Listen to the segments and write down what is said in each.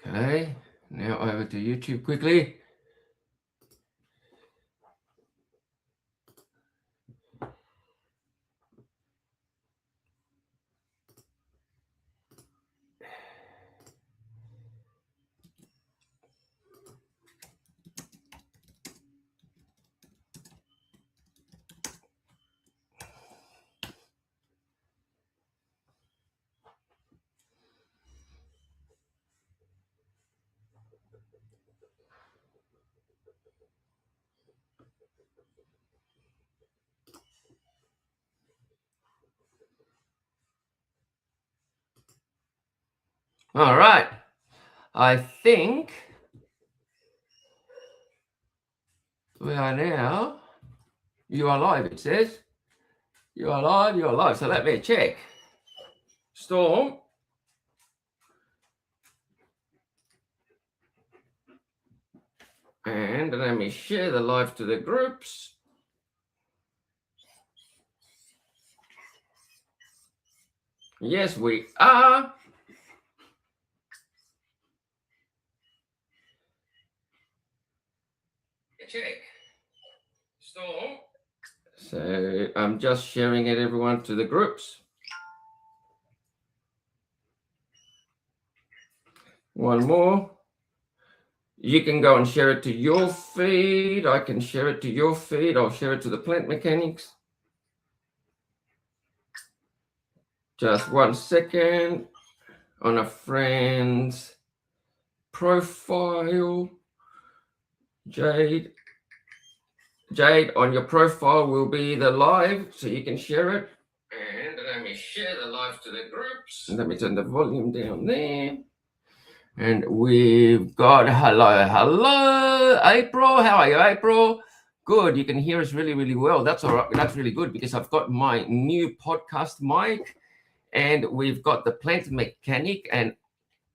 Okay, now over to YouTube quickly. All right, I think we are now. You are live, it says. You are live, you are live. So let me check. Storm. And let me share the live to the groups. Yes, we are. Check. Storm. So I'm just sharing it, everyone, to the groups. One more. You can go and share it to your feed. I can share it to your feed. I'll share it to the plant mechanics. Just 1 second. On a friend's profile. Jade, on your profile will be the live, so you can share it. And let me share the live to the groups. Let me turn the volume down there. And we've got hello, April. How are you, April? Good. You can hear us really, really well. That's all right. That's really good because I've got my new podcast mic, and we've got the plant mechanic, and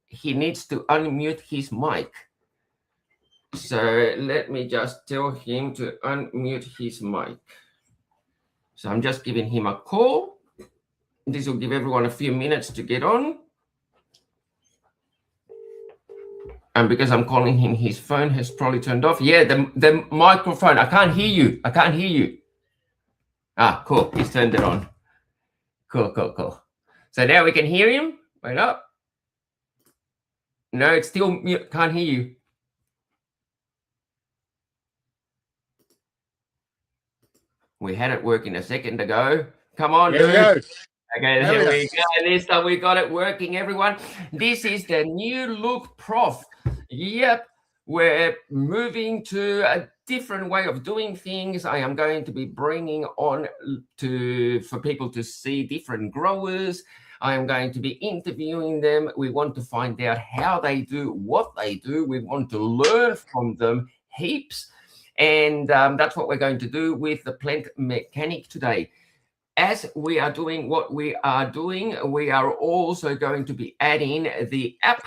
he needs to unmute his mic. So let me just tell him to unmute his mic. So I'm just giving him a call. This will give everyone a few minutes to get on. And because I'm calling him, his phone has probably turned off. Yeah, the microphone. I can't hear you. I can't hear you. Ah, cool. He's turned it on. Cool. So now we can hear him. Wait up. No, it's still mute. Can't hear you. We had it working a second ago. Come on, dude. Okay, there we go. This time we got it working, everyone. This is the new look prof. Yep, we're moving to a different way of doing things. I am going to be bringing on for people to see different growers. I am going to be interviewing them. We want to find out how they do what they do. We want to learn from them heaps. And that's what we're going to do with the plant mechanic today. As we are doing what we are doing, we are also going to be adding the app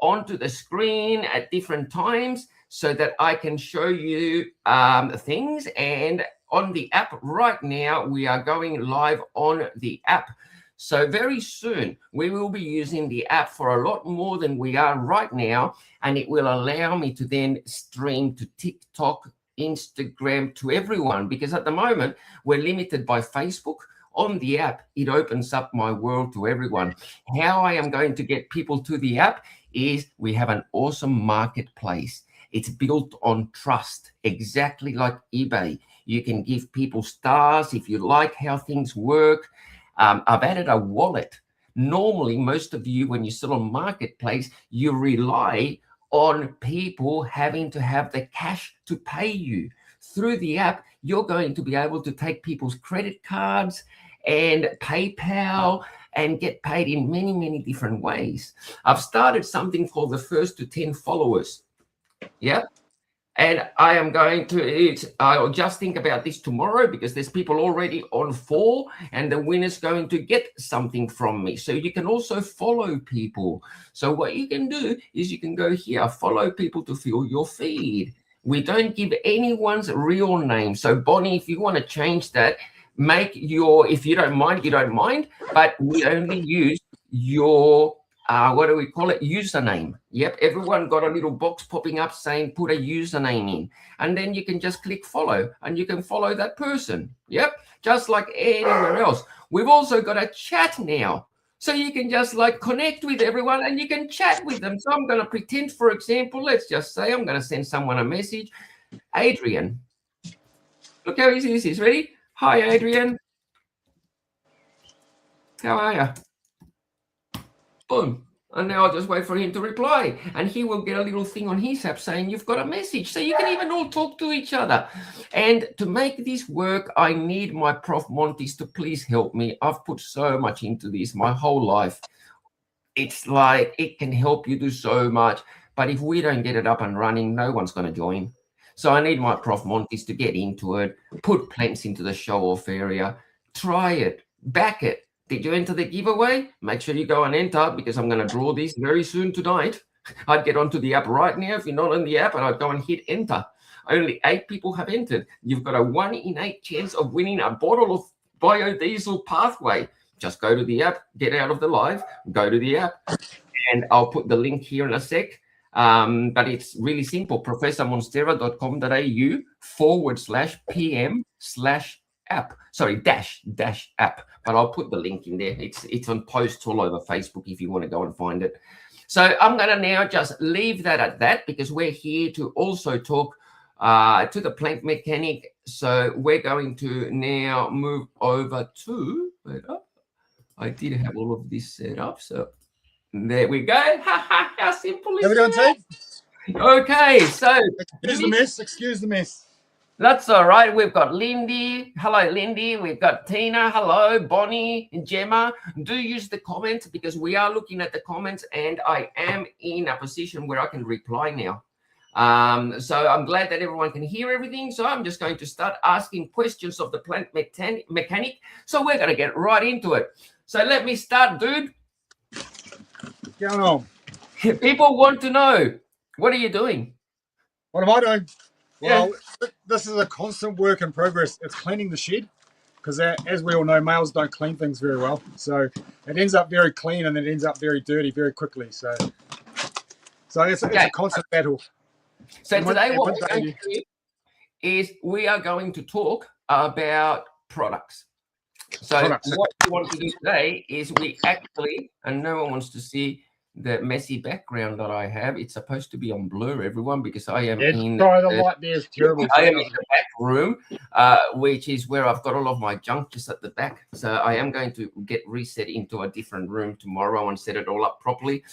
onto the screen at different times so that I can show you things. And on the app right now, we are going live on the app. So very soon, we will be using the app for a lot more than we are right now. And it will allow me to then stream to TikTok, Instagram, to everyone, because at the moment we're limited by Facebook. On the app, it opens up my world to everyone. How I am going to get people to the app is we have an awesome marketplace. It's built on trust, exactly like eBay. You can give people stars if you like how things work. I've added a wallet. Normally, most of you, when you sell on marketplace, you rely on people having to have the cash to pay you. Through the app, you're going to be able to take people's credit cards and PayPal and get paid in many, many different ways. I've started something called the first to 10 followers. Yep. And I am going to, I'll just think about this tomorrow because there's people already on 4 and the winner's going to get something from me. So you can also follow people. So what you can do is you can go here, follow people to fill your feed. We don't give anyone's real name. So Bonnie, if you want to change that, make your, if you don't mind, you don't mind, but we only use your what do we call it? Username. Yep, everyone got a little box popping up saying put a username in, and then you can just click follow, and you can follow that person. Yep, just like anywhere else. We've also got a chat now, so you can just like connect with everyone and you can chat with them. So I'm going to pretend, for example, let's just say I'm going to send someone a message. Adrian, look how easy this is. Ready? Hi, Adrian. How are you? Boom. And now I'll just wait for him to reply. And he will get a little thing on his app saying you've got a message. So you can even all talk to each other. And to make this work, I need my Prof. Montes to please help me. I've put so much into this my whole life. It's like it can help you do so much. But if we don't get it up and running, no one's going to join. So I need my Prof. Montes to get into it, put plants into the show-off area, try it, back it. Did you enter the giveaway? Make sure you go and enter because I'm going to draw this very soon tonight. I'd get onto the app right now if you're not on the app, and I'd go and hit enter. Only 8 people have entered. You've got a 1 in 8 chance of winning a bottle of biodiesel pathway. Just go to the app, get out of the live, go to the app, and I'll put the link here in a sec. But it's really simple, professormonstera.com.au/PM/app. Sorry, dash app. But I'll put the link in there. It's on posts all over Facebook if you want to go and find it. So I'm going to now just leave that at that because we're here to also talk to the plant mechanic. So we're going to now move over to, wait up. I did have all of this set up. So there we go. How simple is that? Okay, so excuse the mess. That's all right. We've got Lindy. Hello, Lindy. We've got Tina. Hello, Bonnie and Gemma. Do use the comments because we are looking at the comments and I am in a position where I can reply now. So I'm glad that everyone can hear everything. So I'm just going to start asking questions of the plant mechanic. So we're going to get right into it. So let me start, dude. Going on. People want to know, what are you doing? What am I doing? Well, this is a constant work in progress. It's cleaning the shed because, as we all know, males don't clean things very well. So it ends up very clean and then it ends up very dirty very quickly. So it's a constant battle. So today what we're going to do is we are going to talk about products. So what we want to do today is we actually, and no one wants to see the messy background that I have. It's supposed to be on blur, everyone, because I am in the light there is terrible. I am in the back room, which is where I've got all of my junk just at the back. So I am going to get reset into a different room tomorrow and set it all up properly.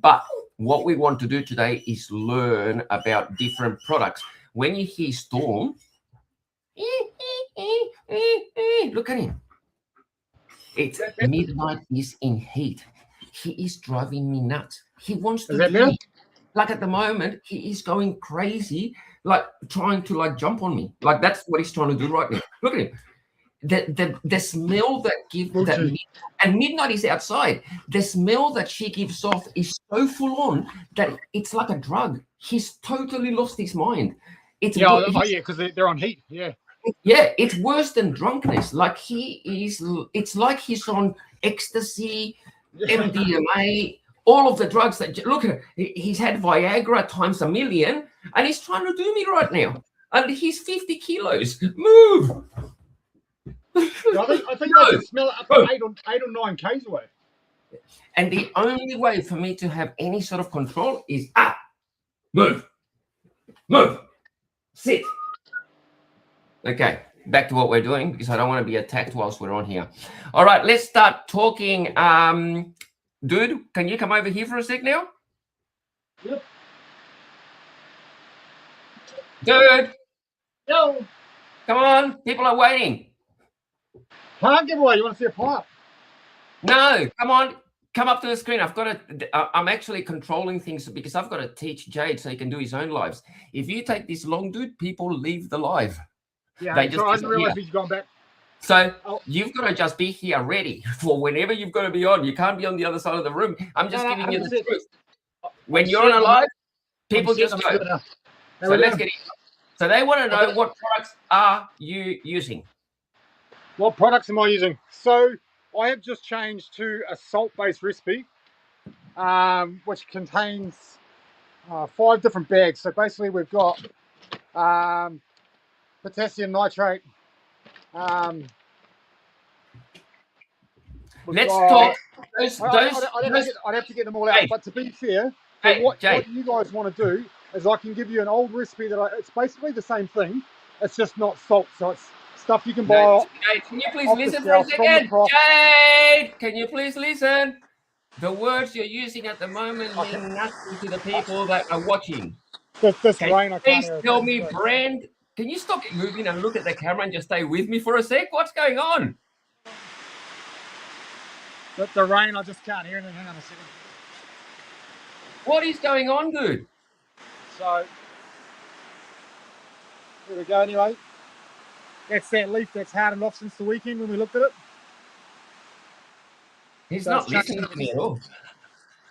But what we want to do today is learn about different products. When you hear Storm, look at him. It's midnight, he's in heat. He is driving me nuts. He wants to do me. Like at the moment, he is going crazy, like trying to like jump on me. Like that's what he's trying to do right now. Look at him. The smell that gives that, and Midnight is outside. The smell that she gives off is so full on that it's like a drug. He's totally lost his mind. It's because they're on heat. Yeah, it's worse than drunkenness. Like it's like he's on ecstasy, MDMA, all of the drugs that look at. He's had Viagra times a million, and he's trying to do me right now. And he's 50 kilos. Move. I think I can smell it up to 8 or 9 k's away. And the only way for me to have any sort of control is move, sit. Okay, back to what we're doing because I don't want to be attacked whilst we're on here. All right, let's start talking. Dude, can you come over here for a sec now? Yep. Dude. No. Come on, people are waiting. Plant giveaway. You want to see a plant? No, come on. Come up to the screen. I'm actually controlling things because I've got to teach Jade so he can do his own lives. If you take this long, dude, people leave the live. Yeah, I didn't realize he's gone back. So you've got to just be here ready for whenever you've got to be on. You can't be on the other side of the room. I'm just giving you the truth. When you're on a live, people just go. So let's get in. So they want to know what products are you using? What products am I using? So I have just changed to a salt-based recipe. which contains 5 different bags. So basically we've got potassium nitrate. Let's talk. I'd have to get them all out. But to be fair, what you guys want to do is I can give you an old recipe it's basically the same thing. It's just not salt. So it's stuff you can buy. Jade, can you please listen for a second? Jade, can you please listen? The words you're using at the moment mean nothing to the people that are watching. This rain, I can't please hear. Tell me, Brand, can you stop moving and look at the camera and just stay with me for a sec? What's going on? The rain, I just can't hear anything. Hang on a second. What is going on, dude? So, here we go anyway. That's that leaf that's hardened off since the weekend when we looked at it. He's not listening to me at all.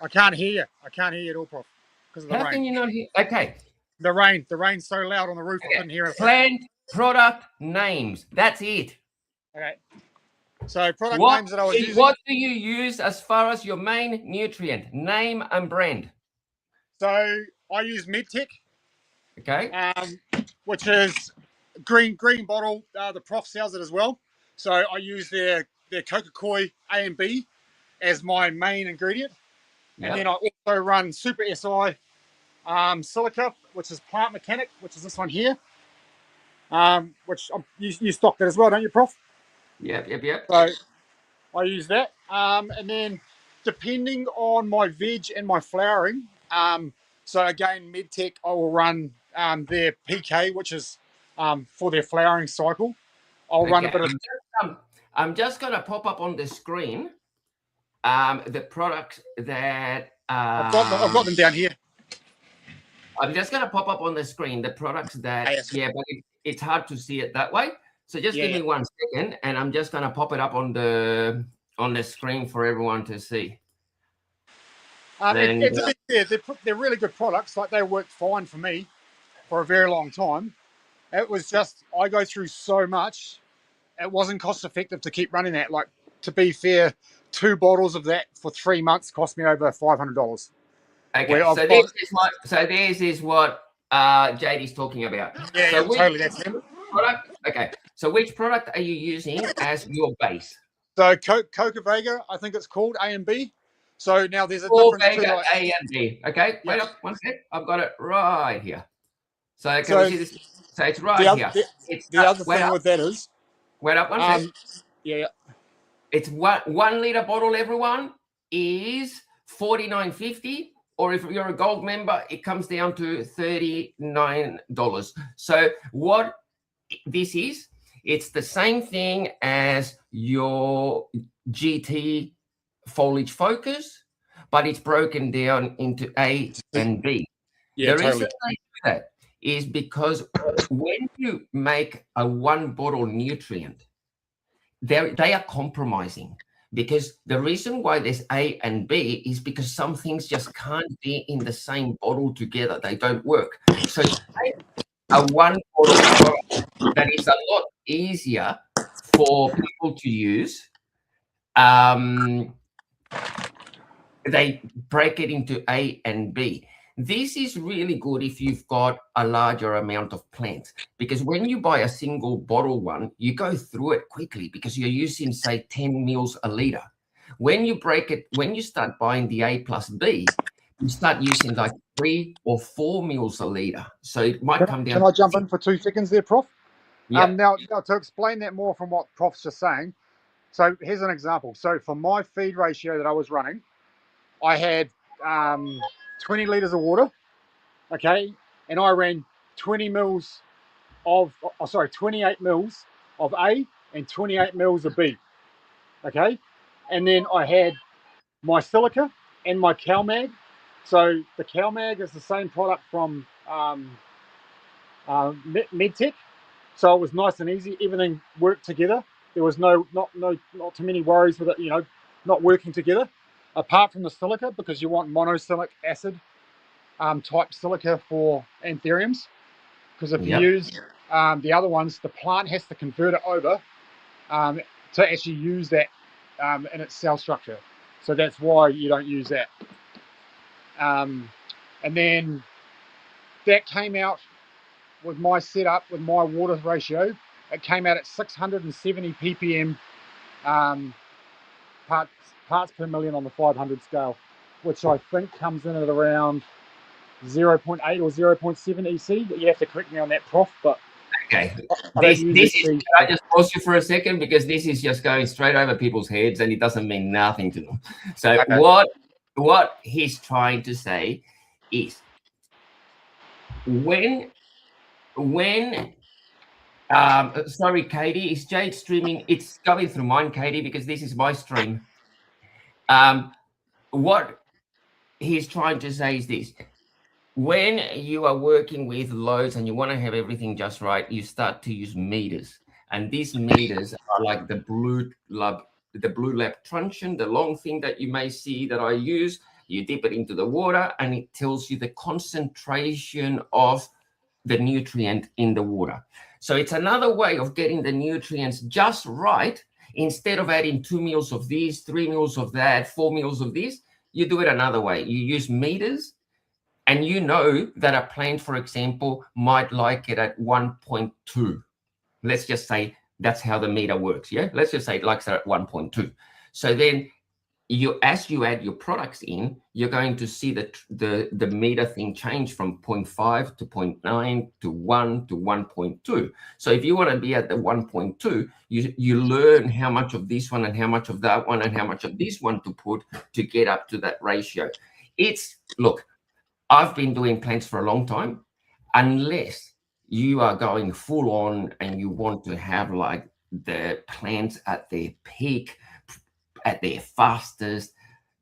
I can't hear you. I can't hear you at all, Prof. Because of the rain. How can you not hear? Okay. The rain's so loud on the roof, I couldn't hear it. Plant product names. That's it. Okay. So product names that I was using. What do you use as far as your main nutrient? Name and brand. So I use MedTech. Okay. Which is green bottle. The Prof sells it as well. So I use their Coca-Cola A and B as my main ingredient. Yep. And then I also run Super SI Silica, which is Plant Mechanic, which is this one here. Which you stock that as well, don't you, Prof? Yep. So I use that. And then depending on my veg and my flowering, so again, MedTech, I will run their PK, which is for their flowering cycle. I'll run a bit of... I'm just going to pop up on the screen the products that... I've got them down here. I'm just going to pop up on the screen the products that... but it's hard to see it that way. So just give me 1 second, and I'm just going to pop it up on the screen for everyone to see. They're really good products. Like, they worked fine for me for a very long time. It was just, I go through so much. It wasn't cost effective to keep running that. Like, to be fair, 2 bottles of that for 3 months cost me over $500. Okay, so this is what Jade is talking about. Yeah, so totally. That's him. Product? Okay, so which product are you using as your base? So Coca Vega, I think it's called A and B. So now there's a difference between A and B. Okay, wait up 1 sec. I've got it right here. So can we see this? So it's right here. The other thing with that is... Wait up 1 sec. Yeah. It's 1 liter bottle, everyone, is $49.50. Or if you're a gold member, it comes down to $39. So what this is, it's the same thing as your GT foliage focus, but it's broken down into A and B. The reason I do that is because when you make a 1 bottle nutrient, they are compromising. Because the reason why there's A and B is because some things just can't be in the same bottle together. They don't work. So a 1 bottle product that is a lot easier for people to use. They break it into A and B. This is really good if you've got a larger amount of plants, because when you buy a single bottle one, you go through it quickly because you're using, say, 10 mils a liter. When you break it, when you start buying the A plus B, you start using like 3 or 4 mils a liter. So it might come down. Can I jump in for 2 seconds there, Prof? Yeah. Now, to explain that more from what Prof's just saying. So here's an example. So for my feed ratio that I was running, I had 20 litres of water, okay, and I ran 28 mils of A and 28 mils of B, okay, and then I had my silica and my CalMag. So the CalMag is the same product from MedTech, so it was nice and easy. Everything worked together. There was not too many worries with it, not working together. Apart from the silica, because you want monosilicic acid type silica for anthuriums, because if you use the other ones, the plant has to convert it over to actually use that in its cell structure. So that's why you don't use that. And then that came out with my setup, with my water ratio. It came out at 670 ppm parts per million on the 500 scale, which I think comes in at around 0.8 or 0.7 EC. You have to correct me on that, Prof. But okay, I don't use can I just pause you for a second, because this is just going straight over people's heads and it doesn't mean nothing to them. So okay. What he's trying to say is when sorry, Katie, is Jade streaming? It's going through mine, Katie, because this is my stream. What he's trying to say is this: when you are working with loads and you want to have everything just right, you start to use meters, and these meters are like the blue lab truncheon, the long thing that you may see that I use. You dip it into the water and it tells you the concentration of the nutrient in the water. So it's another way of getting the nutrients just right. Instead of adding 2 mils of this, 3 mils of that, 4 mils of this, you do it another way. You use meters, and you know that a plant, for example, might like it at 1.2. Let's just say that's how the meter works. Yeah, let's just say it likes it at 1.2. So then as you add your products in, you're going to see the meter thing change from 0.5 to 0.9 to 1 to 1.2. So if you want to be at the 1.2, you learn how much of this one and how much of that one and how much of this one to put to get up to that ratio. Look, I've been doing plants for a long time. Unless you are going full on and you want to have like the plants at their peak, at their fastest,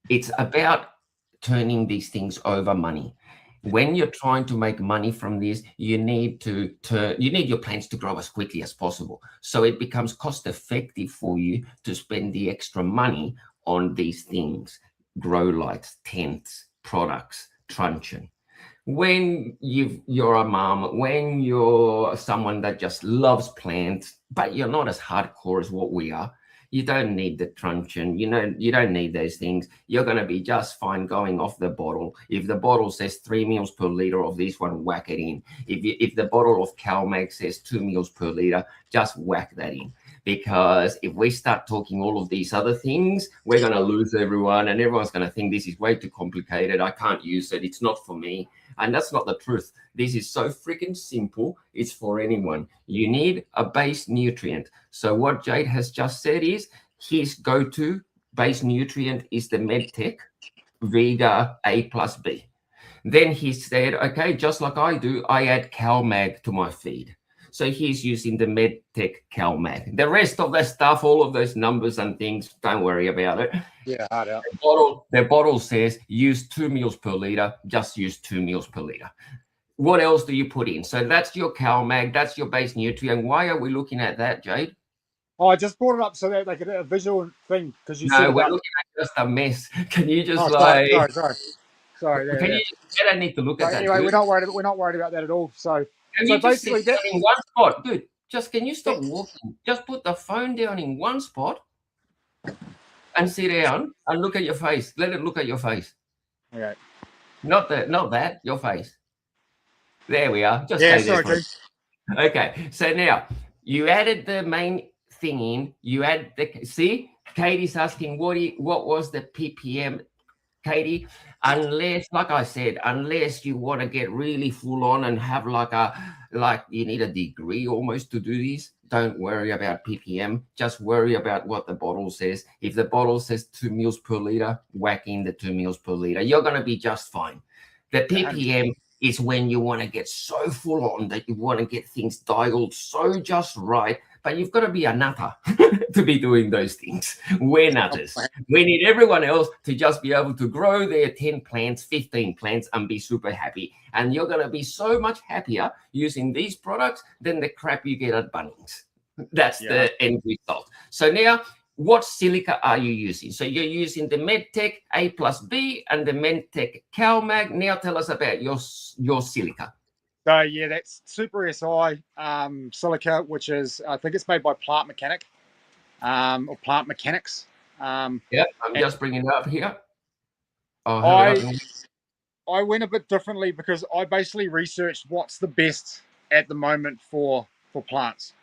it's about turning these things over money. When you're trying to make money from this, you need your plants to grow as quickly as possible. So it becomes cost effective for you to spend the extra money on these things: grow lights, tents, products, truncheon. When you're a mom, when you're someone that just loves plants, but you're not as hardcore as what we are, you don't need the truncheon. You don't need those things. You're going to be just fine going off the bottle. If the bottle says 3 mils per liter of this one, whack it in. If the bottle of CalMag says 2 mils per liter, just whack that in. Because if we start talking all of these other things, we're going to lose everyone, and everyone's going to think this is way too complicated. I can't use it. It's not for me. And that's not the truth. This is so freaking simple. It's for anyone. You need a base nutrient. So what Jade has just said is his go-to base nutrient is the MedTech Vega A plus B. Then he said, okay, just like I do, I add CalMag to my feed. So he's using the MedTech CalMag. The rest of the stuff, all of those numbers and things, don't worry about it. Yeah, hard out. The bottle says use 2 mils per liter, just use 2 mils per liter. What else do you put in? So that's your CalMag, that's your base nutrient. Why are we looking at that, Jade? Oh, I just brought it up so that they could have a visual thing, because you said we're looking at just a mess. Can you just sorry. Can you? I don't need to look at that. Anyway, we're not worried about that at all. So can you just basically sit in one spot, dude. Just can you stop walking? Just put the phone down in one spot and sit down and look at your face. Let it look at your face. Okay. Not that, your face. There we are. Just stay there. Okay. So now you added the main thing in. You add see, Katie's asking what was the ppm, Katie? Unless, like I said, unless you want to get really full on and have like you need a degree almost to do this, don't worry about ppm. Just worry about what the bottle says. If the bottle says 2 mils per liter, whack in the 2 mils per liter. You're going to be just fine. The ppm is when you want to get so full on that you want to get things dialed so just right, but you've got to be a nutter to be doing those things. We're nutters. We need everyone else to just be able to grow their 10 plants, 15 plants, and be super happy. And you're going to be so much happier using these products than the crap you get at Bunnings. That's the end result. So now, what silica are you using? So you're using the MedTech A plus B and the MedTech CalMag. Now tell us about your silica. So yeah, that's Super SI silica, which is, I think it's made by Plant Mechanic or Plant Mechanics. I'm just bringing it up here. I went a bit differently because I basically researched what's the best at the moment for plants.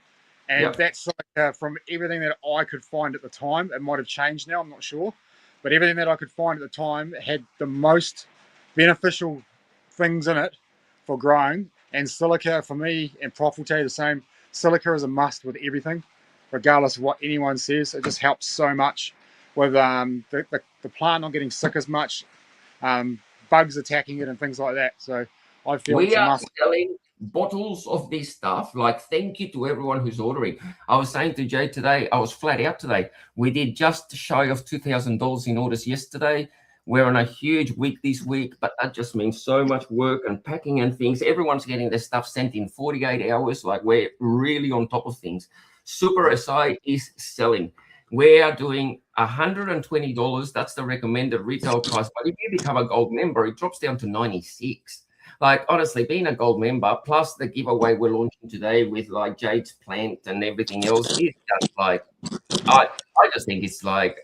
And that's like, from everything that I could find at the time. It might have changed now, I'm not sure. But everything that I could find at the time had the most beneficial things in it for growing. And silica for me, and Prof will tell you the same, silica is a must with everything, regardless of what anyone says. It just helps so much with the plant not getting sick as much, bugs attacking it and things like that. So I feel it's We a are must. selling bottles of this stuff. Like, thank you to everyone who's ordering. I was saying to Jay today, I was flat out today. We did just shy of $2,000 in orders yesterday. We're on a huge week this week, but that just means so much work and packing and things. Everyone's getting their stuff sent in 48 hours. Like, we're really on top of things. Super SI is selling. We are doing $120. That's the recommended retail price. But if you become a gold member, it drops down to 96. Like, honestly, being a gold member, plus the giveaway we're launching today with like Jade's plant and everything else, is just like, I just think it's like,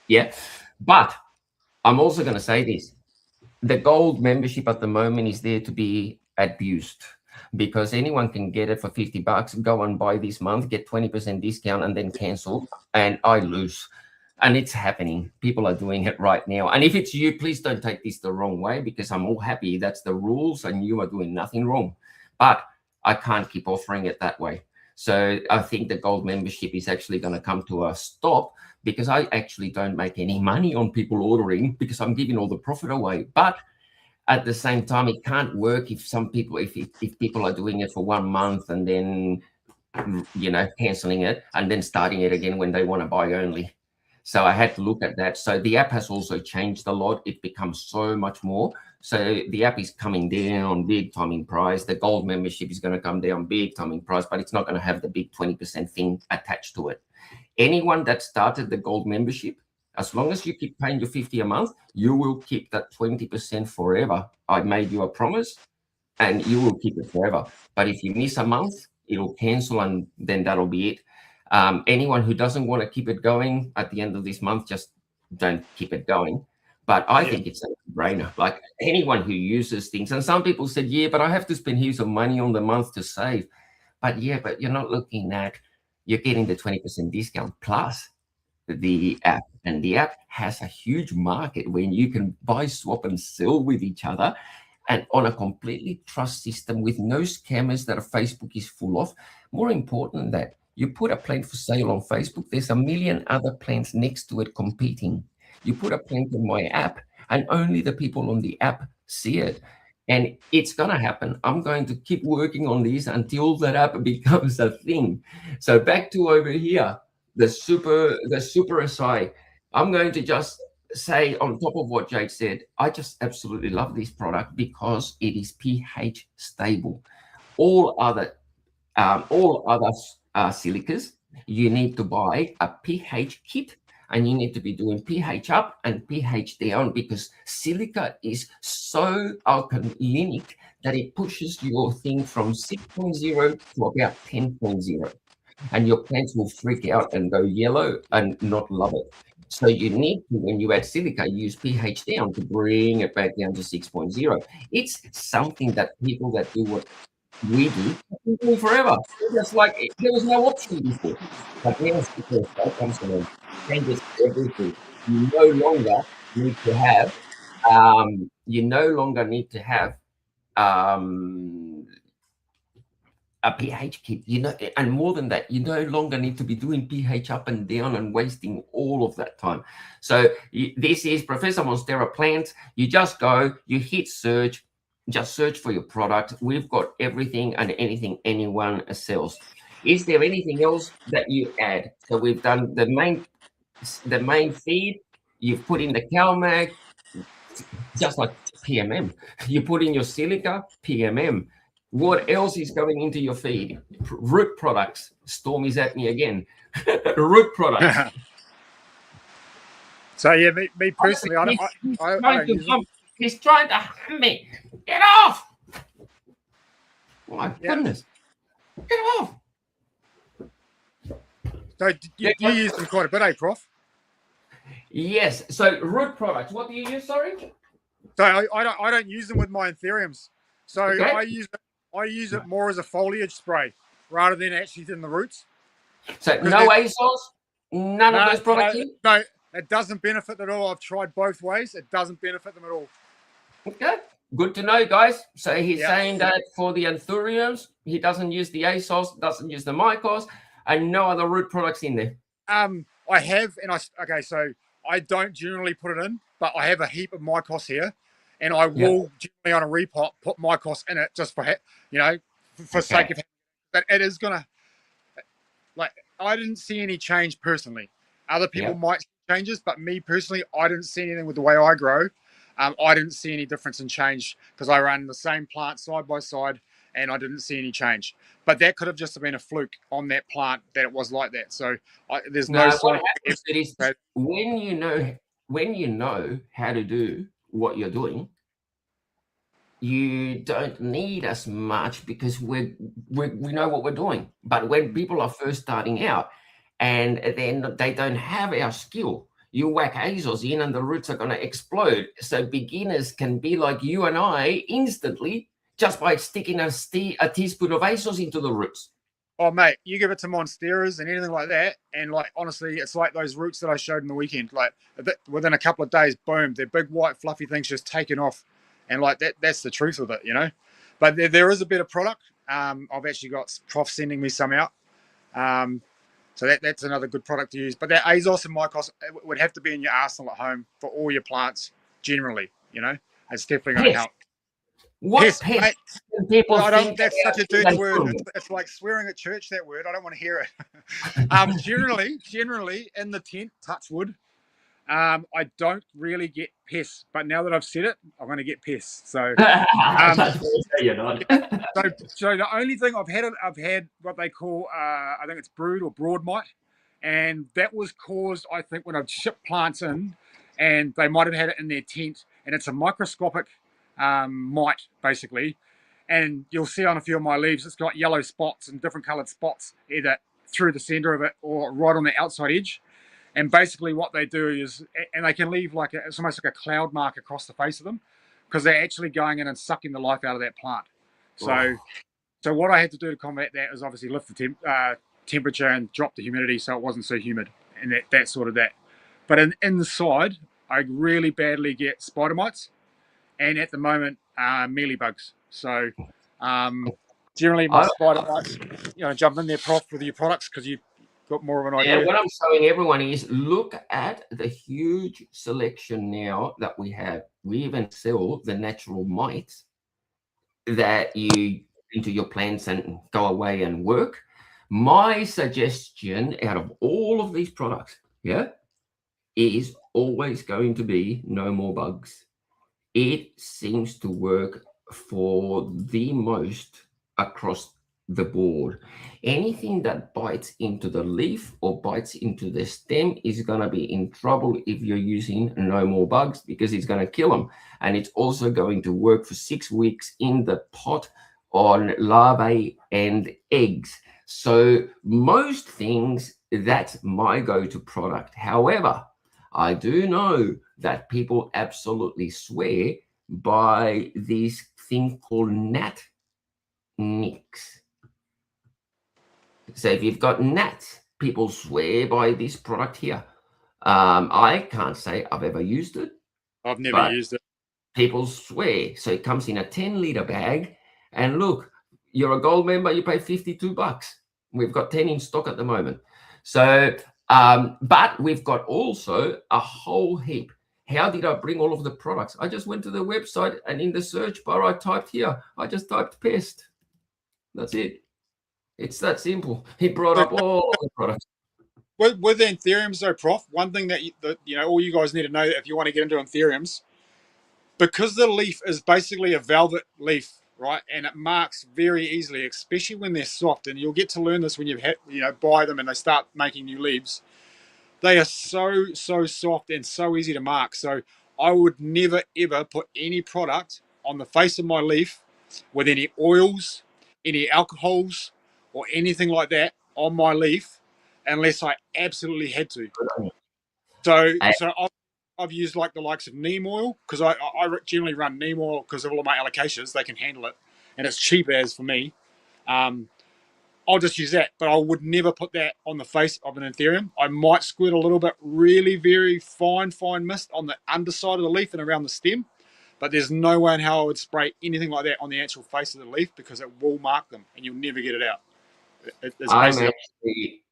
yeah. But I'm also going to say this. The gold membership at the moment is there to be abused, because anyone can get it for $50, go and buy this month, get 20% discount, and then cancel, and I lose. And it's happening. People are doing it right now. And if it's you, please don't take this the wrong way, because I'm all happy that's the rules and you are doing nothing wrong. But I can't keep offering it that way. So I think the gold membership is actually going to come to a stop, because I actually don't make any money on people ordering, because I'm giving all the profit away. But at the same time, it can't work if people are doing it for 1 month and then, canceling it and then starting it again when they want to buy only. So I had to look at that. So the app has also changed a lot. It becomes so much more. So the app is coming down big time in price. The gold membership is going to come down big time in price, but it's not going to have the big 20% thing attached to it. Anyone that started the gold membership, as long as you keep paying your $50 a month, you will keep that 20% forever. I made you a promise, and you will keep it forever. But if you miss a month, it'll cancel, and then that'll be it. Anyone who doesn't want to keep it going at the end of this month, just don't keep it going. But I think it's a brainer. Like, anyone who uses things, and some people said, yeah, but I have to spend heaps of money on the month to save. But you're not looking at, you're getting the 20% discount plus the app, and the app has a huge market when you can buy, swap, and sell with each other, and on a completely trust system with no scammers that Facebook is full of. More important than that, you put a plant for sale on Facebook, there's a million other plants next to it competing. You put a plant in my app, and only the people on the app see it. And it's going to happen. I'm going to keep working on this until that app becomes a thing. So back to over here, the super SI. I'm going to just say, on top of what Jade said, I just absolutely love this product because it is pH stable. All other silicas, you need to buy a pH kit, and you need to be doing pH up and pH down, because silica is so alkalinic that it pushes your thing from 6.0 to about 10.0. And your plants will freak out and go yellow and not love it. So you need to, when you add silica, use pH down to bring it back down to 6.0. It's something that people that do what we do have been doing forever. Just like there was no option before. But now that comes along, changes everything. You no longer need to have a pH kit, and more than that, you no longer need to be doing pH up and down and wasting all of that time. So this is Professor Monstera Plants. You just go, you hit search, just search for your product. We've got everything and anything anyone sells. Is there anything else that you add? So we've done the main feed. You've put in the CalMag, just like PMM. You put in your silica, PMM. What else is going into your feed? Root products. Storm is at me again. Root products. So yeah, me personally, he's trying to hum me. Get off! My goodness. Get off! So you use them quite a bit, Prof? Yes. So root products. What do you use? Sorry. So I don't use them with my anthuriums. So Okay. I use it more as a foliage spray rather than actually in the roots. So no ASOS, none of those products. No, it doesn't benefit at all. I've tried both ways. It doesn't benefit them at all. Okay, good to know, guys. So he's saying that for the anthuriums, he doesn't use the ASOS, doesn't use the mycos, and no other root products in there. I have, and so I don't generally put it in, but I have a heap of mycos here, and I will generally on a repot put mycos in it just for sake of that. It is gonna, like, I didn't see any change personally. Other people might see changes, but me personally, I didn't see anything with the way I grow. I didn't see any difference in change because I ran the same plant side by side and I didn't see any change. But that could have just been a fluke on that plant that it was like that. So there's no sign. When you know how to do what you're doing, you don't need as much because we know what we're doing. But when people are first starting out and then they don't have our skill, you whack ASOS in and the roots are going to explode. So beginners can be like you and I instantly just by sticking a teaspoon of ASOS into the roots. Oh, mate, you give it to Monsteras and anything like that, and like honestly, it's like those roots that I showed in the weekend. Like within a couple of days, boom, their big white fluffy things just taken off, and like that's the truth of it, you know. But there is a better product. I've actually got Prof sending me some out. So that's another good product to use. But that ASOS and mycos would have to be in your arsenal at home for all your plants generally. You know, it's definitely going to help. What pest people think? That's such a dirty word. It's like swearing at church, that word. I don't want to hear it. Generally, in the tent, touch wood, I don't really get pests. But now that I've said it, I'm going to get pests. So, you're not. so the only thing I've had what they call, I think it's brood or broad mite. And that was caused, I think, when I've shipped plants in and they might have had it in their tent. And it's a microscopic mite, basically. And you'll see on a few of my leaves, it's got yellow spots and different coloured spots, either through the centre of it or right on the outside edge. And basically what they do is, and they can leave it's almost like a cloud mark across the face of them, because they're actually going in and sucking the life out of that plant. So what I had to do to combat that is obviously lift the temperature and drop the humidity so it wasn't so humid, and that sort of that. But inside, I really badly get spider mites, and at the moment, mealybugs. So generally my spider mites, jump in there, Prof, with your products because you've got more of an idea. Yeah, what I'm showing everyone is look at the huge selection now that we have. We even sell the natural mites that you into your plants and go away and work. My suggestion out of all of these products, is always going to be no more bugs. It seems to work for the most across the board. Anything that bites into the leaf or bites into the stem is going to be in trouble if you're using no more bugs, because it's going to kill them. And it's also going to work for 6 weeks in the pot on larvae and eggs. So most things, that's my go-to product. However, I do know that people absolutely swear by this thing called gnat nix. So if you've got gnats, people swear by this product here. I can't say I've ever used it. I've never used it. People swear. So it comes in a 10-liter bag. And look, you're a gold member, you pay $52. We've got 10 in stock at the moment. So, but we've got also a whole heap. How did I bring all of the products? I just went to the website and in the search bar, I typed here. I just typed pest. That's it. It's that simple. He brought up all the products. With anthuriums, though, Prof, one thing that all you guys need to know if you want to get into anthuriums, because the leaf is basically a velvet leaf, right, and it marks very easily, especially when they're soft. And you'll get to learn this when you buy them and they start making new leaves. They are so soft and so easy to mark. So I would never ever put any product on the face of my leaf with any oils, any alcohols, or anything like that on my leaf, unless I absolutely had to. So I've used like the likes of neem oil, because I generally run neem oil because of all of my allocations. They can handle it, and it's cheap as for me. Um, I'll just use that, but I would never put that on the face of an Anthurium. I might squirt a little bit, really very fine mist on the underside of the leaf and around the stem, but there's no way in how I would spray anything like that on the actual face of the leaf, because it will mark them and you'll never get it out. It's I'm basically actually,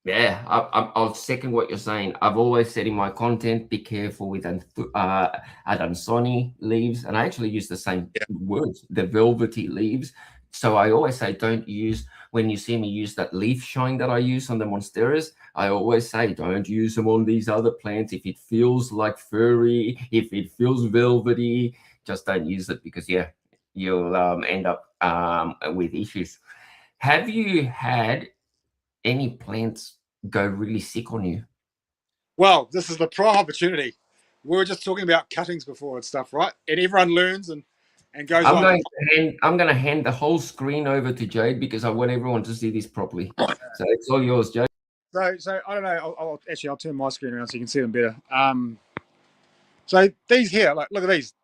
yeah, I'll second what you're saying. I've always said in my content, be careful with Adansoni leaves, and I actually use the same words, the velvety leaves. So I always say, don't use, when you see me use that leaf shine that I use on the Monsteras, I always say, don't use them on these other plants. If it feels like furry, if it feels velvety, just don't use it, because you'll end up with issues. Have you had any plants go really sick on you? well, this is the prime opportunity. We were just talking about cuttings before and stuff, right? And everyone learns and goes I'm on. going to hand the whole screen over to Jade, because I want everyone to see this properly. So it's all yours, Jade. So I don't know. I'll turn my screen around so you can see them better. So these here, like, look at these,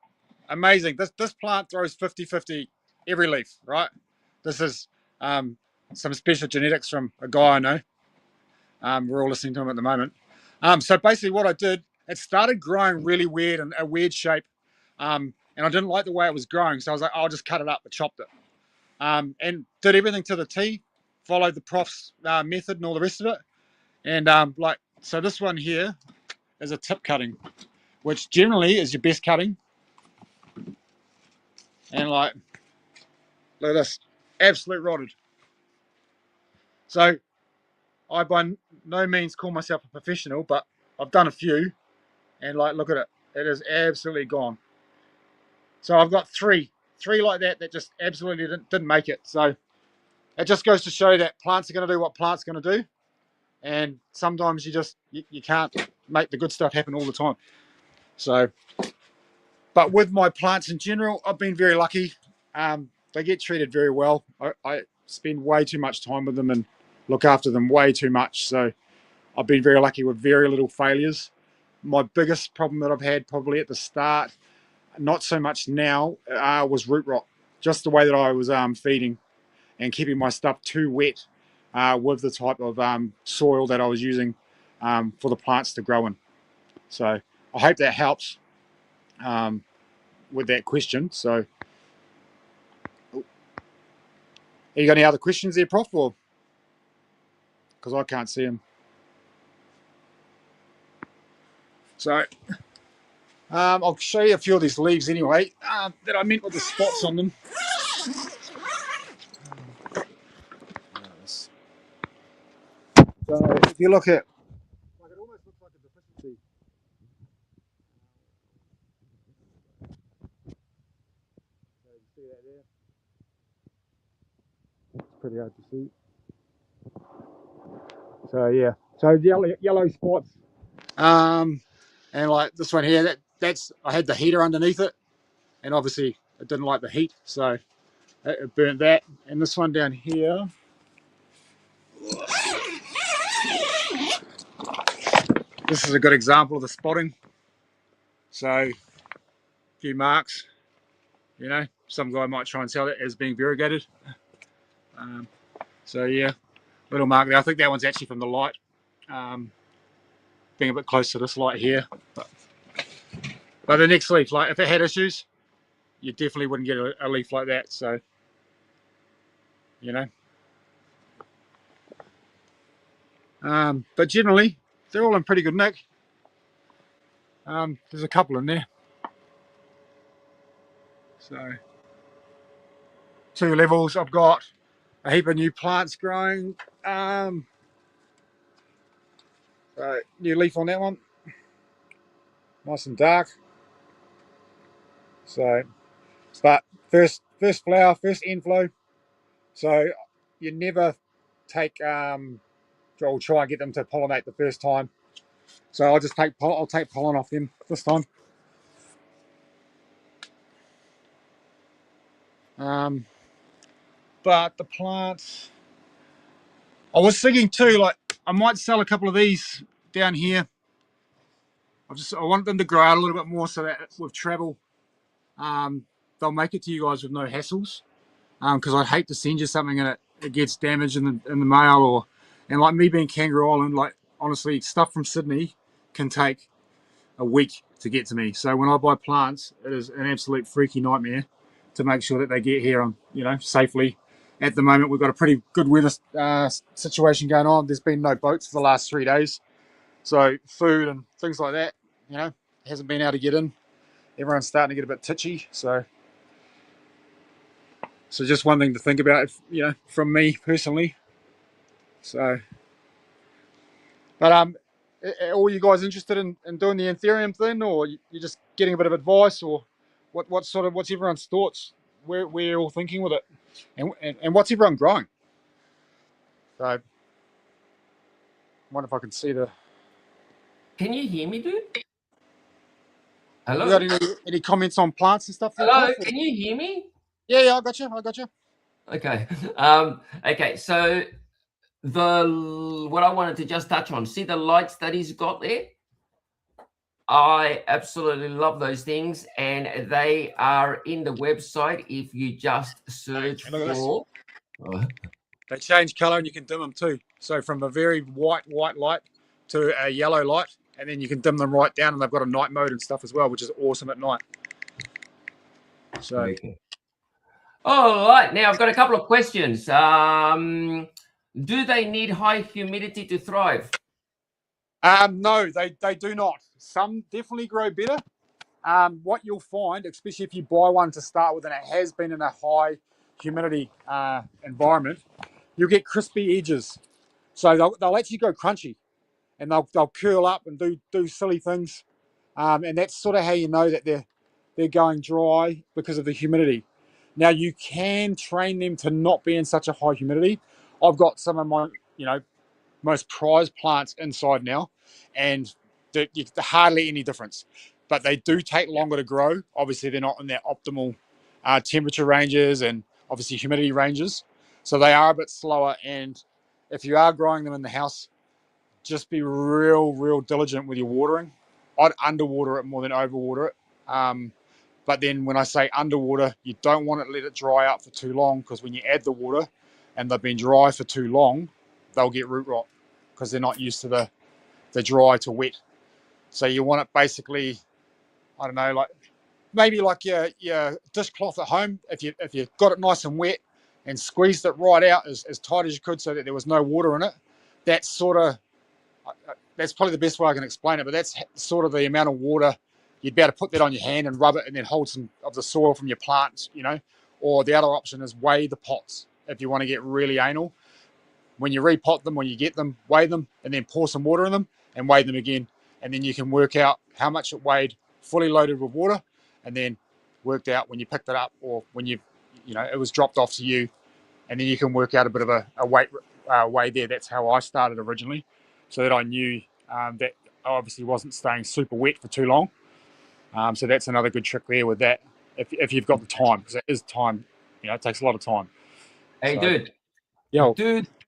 amazing. This plant throws 50-50 every leaf, right? This is some special genetics from a guy I know. We're all listening to him at the moment. So basically, what I did, it started growing really weird and a weird shape, and I didn't like the way it was growing. So I was like, I'll just cut it up and chopped it, and did everything to the T, followed the prof's method and all the rest of it. And so this one here is a tip cutting, which generally is your best cutting. And like, look at this, absolute rotted. So I by no means call myself a professional, but I've done a few, and like, look at it, it is absolutely gone. So I've got three like that just absolutely didn't make it. So it just goes to show that plants are going to do what plants are going to do, and sometimes you can't make the good stuff happen all the time. So, but with my plants in general, I've been very lucky. They get treated very well. I spend way too much time with them and look after them way too much. So I've been very lucky with very little failures. My biggest problem that I've had probably at the start, not so much now, was root rot. Just the way that I was feeding and keeping my stuff too wet with the type of soil that I was using for the plants to grow in. So I hope that helps with that question. So, you got any other questions there, Prof? Or because I can't see them. So I'll show you a few of these leaves anyway that I meant with the spots on them. So if you look at, like, it almost looks like a deficiency. So you see that there? It's pretty hard to see. So yeah, so yellow spots, and like this one here, that's I had the heater underneath it, and obviously it didn't like the heat, so it burnt that. And this one down here, this is a good example of the spotting. So a few marks, some guy might try and sell it as being variegated. So yeah, little mark there. I think that one's actually from the light, being a bit close to this light here. But the next leaf, like if it had issues, you definitely wouldn't get a leaf like that. So, but generally they're all in pretty good nick. There's a couple in there. So 2 levels. I've got a heap of new plants growing. So new leaf on that one, nice and dark. So, but first flower, first end flow. So you never take. I'll try and get them to pollinate the first time. So I'll take pollen off them this time. But the plants, I was thinking too, like I might sell a couple of these down here. I want them to grow out a little bit more so that with travel, they'll make it to you guys with no hassles. Because I'd hate to send you something and it gets damaged in the mail, and like me being Kangaroo Island, like honestly, stuff from Sydney can take a week to get to me. So when I buy plants, it is an absolute freaky nightmare to make sure that they get here on safely. At the moment, we've got a pretty good weather situation going on. There's been no boats for the last 3 days, so food and things like that, hasn't been able to get in. Everyone's starting to get a bit titchy, so just one thing to think about, from me personally. So, but are all you guys interested in doing the Ethereum thing, or you're just getting a bit of advice, or what's everyone's thoughts? Where you're all thinking with it, and what's everyone growing? So, I wonder if I can see the. Can you hear me, dude? Have Hello. you got any comments on plants and stuff there, Hello. Prof? Can you hear me? Yeah, I got you. Okay. Okay. So what I wanted to just touch on. See the lights that he's got there? I absolutely love those things, and they are in the website. If you just search for, they change color and you can dim them too. So from a very white light to a yellow light, and then you can dim them right down, and they've got a night mode and stuff as well, which is awesome at night. So. Okay. All right. Now I've got a couple of questions. Do they need high humidity to thrive? No, they do not. Some definitely grow better. What you'll find, especially if you buy one to start with and it has been in a high humidity environment, you'll get crispy edges. So they'll actually go crunchy, and they'll curl up and do silly things. And that's sort of how you know that they're going dry because of the humidity. Now you can train them to not be in such a high humidity. I've got some of my most prized plants inside now, and they're hardly any difference. But they do take longer to grow. Obviously, they're not in their optimal temperature ranges and obviously humidity ranges, so they are a bit slower. And if you are growing them in the house, just be real diligent with your watering. I'd underwater it more than overwater it. But then when I say underwater, you don't want to let it dry out for too long, because when you add the water and they've been dry for too long, they'll get root rot because they're not used to the dry to wet. So you want it basically, I don't know, like maybe like your dishcloth at home. If you got it nice and wet and squeezed it right out as tight as you could so that there was no water in it, that's probably the best way I can explain it. But that's sort of the amount of water you'd be able to put that on your hand and rub it, and then hold some of the soil from your plants, Or the other option is weigh the pots if you want to get really anal. When you repot them, when you get them, weigh them, and then pour some water in them and weigh them again. And then you can work out how much it weighed fully loaded with water, and then worked out when you picked it up, or when it was dropped off to you. And then you can work out a bit of a weight there. That's how I started originally, so that I knew that I obviously wasn't staying super wet for too long. So that's another good trick there with that, if you've got the time, because it is time. It takes a lot of time. Hey, So, dude. yo.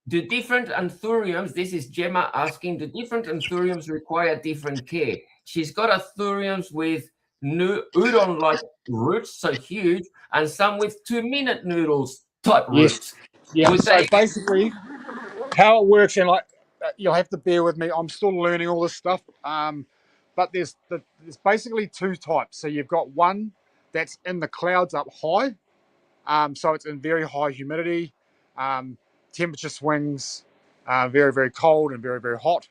Do different anthuriums, this is Gemma asking, do different anthuriums require different care? She's got anthuriums with udon-like roots, so huge, and some with 2-minute noodles type roots. Yeah. So basically, how it works, and you'll have to bear with me. I'm still learning all this stuff. But there's basically two types. So you've got one that's in the clouds up high. So it's in very high humidity, temperature swings, very cold and very hot.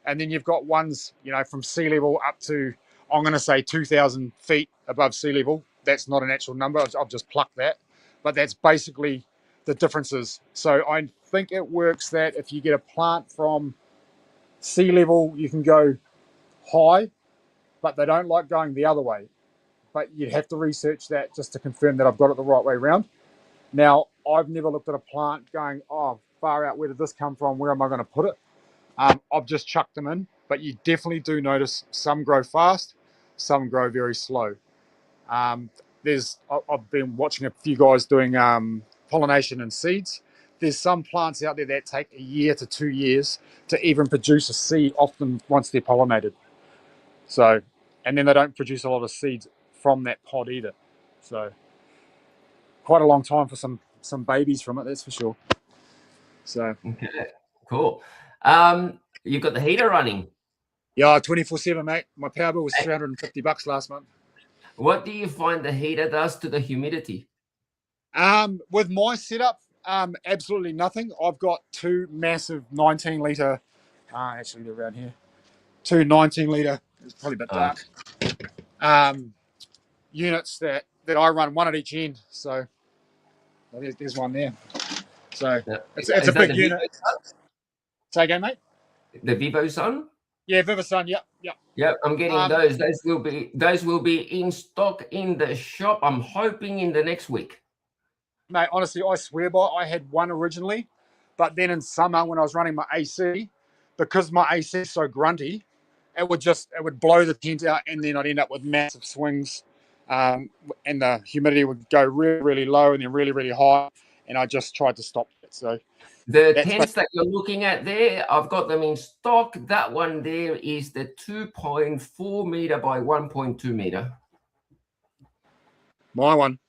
And then you've got ones, from sea level up to, I'm going to say 2,000 feet above sea level. That's not an actual number. I've just plucked that. But that's basically the differences. So I think it works that if you get a plant from sea level, you can go high, but they don't like going the other way. But you'd have to research that just to confirm that I've got it the right way around. Now, I've never looked at a plant going, oh, far out, where did this come from? Where am I going to put it? I've just chucked them in, but you definitely do notice some grow fast, some grow very slow. I've been watching a few guys doing pollination and seeds. There's some plants out there that take 1 year to 2 years to even produce a seed, often once they're pollinated. So, and then they don't produce a lot of seeds from that pod either. So, quite a long time for some babies from it, that's for sure. So, okay, cool. You've got the heater running. Yeah, 24/7, mate. My power bill was $350 last month. What do you find the heater does to the humidity? With my setup, absolutely nothing. I've got two massive 19-litre, actually they're around here, two 19-litre, it's probably a bit dark, units that I run, one at each end. So there's one there. So it's a big unit. Say again, mate? The VivoSun? Yeah, VivoSun. Yep. Yep, I'm getting those. Those will be in stock in the shop. I'm hoping in the next week. Mate, honestly, I swear by it, I had one originally, but then in summer when I was running my AC, because my AC is so grunty, it would blow the tent out, and then I'd end up with massive swings, and the humidity would go really, really low and then really, really high, and I just tried to stop it. So the tents that you're looking at there, I've got them in stock. That one there is the 2.4 meter by 1.2 meter. My one?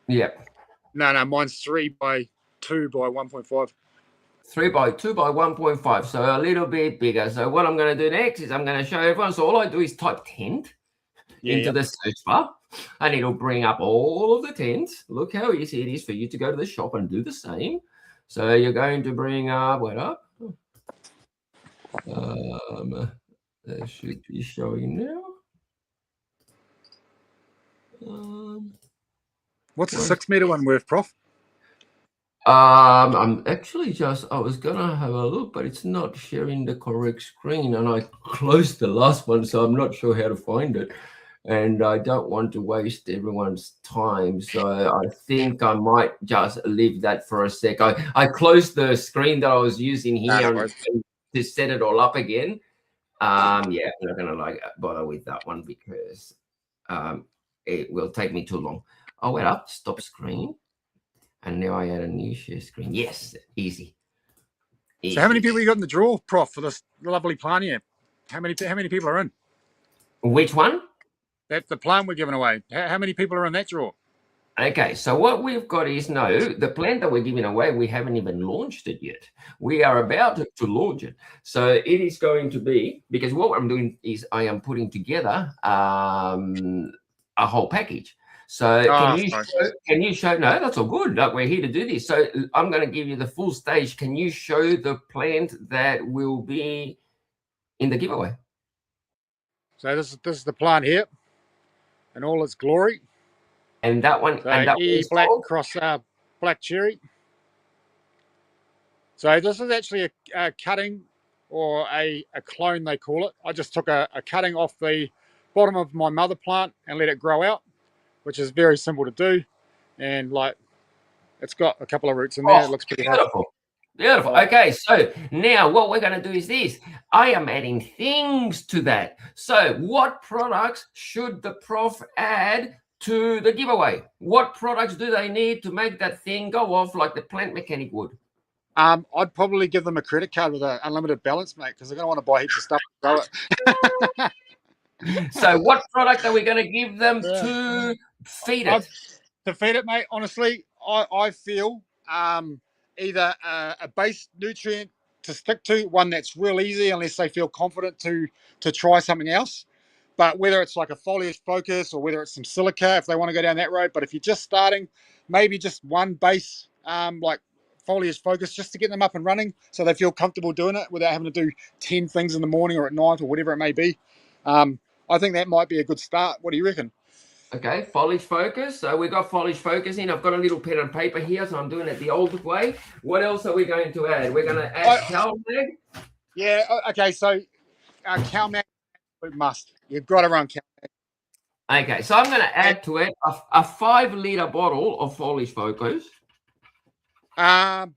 Yep. No, mine's 3 by 2 by 1.5. 3 by 2 by 1.5, so a little bit bigger. So what I'm going to do next is I'm going to show everyone. So all I do is type tent into the search bar, and it'll bring up all of the tents. Look how easy it is for you to go to the shop and do the same. So you're going to bring up, wait up. That should be showing now. What's the 6 meter one worth, Prof? I'm actually I was gonna have a look, but it's not sharing the correct screen, and I closed the last one, so I'm not sure how to find it, and I don't want to waste everyone's time, so I think I might just leave that for a sec. I closed the screen that I was using here to set it all up again. Yeah, I'm not gonna bother with that one because it will take me too long. Oh, wait up, stop screen. And now I add a new share screen. Yes, easy. So how many people you got in the draw, Prof, for this lovely plant here? How many people are in? Which one? That's the plant we're giving away. How many people are in that draw? Okay, so what we've got is the plant that we're giving away, we haven't even launched it yet. We are about to launch it. So it is going to be, because what I'm doing is I am putting together a whole package. So can you show? No, that's all good. Look, we're here to do this. So I'm going to give you the full stage. Can you show the plant that will be in the giveaway? So this is the plant here, in all its glory. And that one, so and that E black cross black cherry. So this is actually a cutting, or a clone they call it. I just took a cutting off the bottom of my mother plant and let it grow out, which is very simple to do, and it's got a couple of roots in there. It looks pretty beautiful. Beautiful. Okay, so now what we're going to do is this. I am adding things to that. So what products should the prof add to the giveaway? What products do they need to make that thing go off like the plant mechanic would? I'd probably give them a credit card with an unlimited balance, mate, because they're going to want to buy heaps of stuff and grow it. So what product are we going to give them to feed it? To feed it, mate, honestly, I feel either a base nutrient to stick to, one that's real easy unless they feel confident to try something else. But whether it's like a foliage focus or whether it's some silica, if they want to go down that road. But if you're just starting, maybe just one base like foliage focus, just to get them up and running so they feel comfortable doing it without having to do 10 things in the morning or at night or whatever it may be. I think that might be a good start. What do you reckon? Okay, foliage focus. So we've got foliage focus in. I've got a little pen and paper here, so I'm doing it the old way. What else are we going to add? We're going to add CalMag. Yeah, okay, so CalMag must. You've got to run CalMag. Okay, so I'm going to add to it a 5-litre bottle of foliage focus.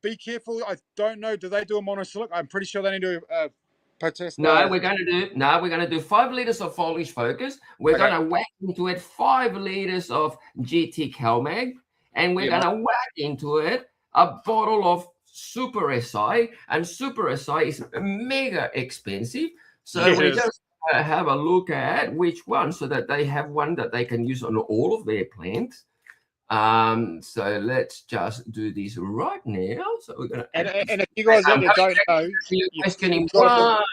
Be careful. I don't know. Do they do a monosilic? I'm pretty sure they only do a potassium. No, we're going to do 5 litres of foliage focus. We're going to whack into it 5 litres of GT CalMag, and we're going to whack into it a bottle of Super SI, and Super SI is mega expensive. So we're just have a look at which one so that they have one that they can use on all of their plants. So let's just do this right now. So we're going to and if you guys out there don't know, you're questioning one.